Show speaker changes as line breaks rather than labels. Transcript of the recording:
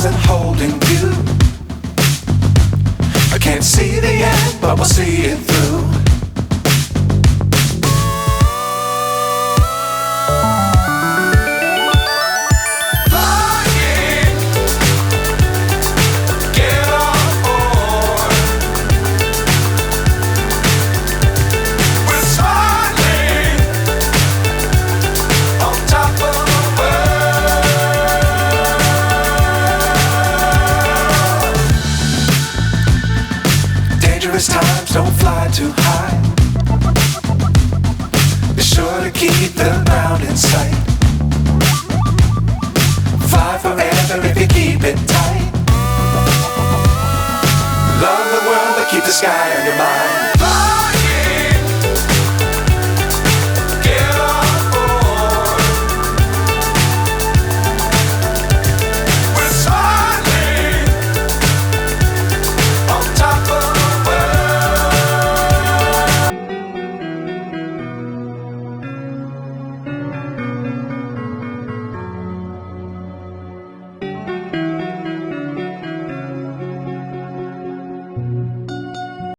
wasn't holding you. I can't see the end, but we'll see it through. Times don't fly too high. Be sure to keep the ground in sight. Fly forever if you keep it tight. Love the world but keep the sky on your mind.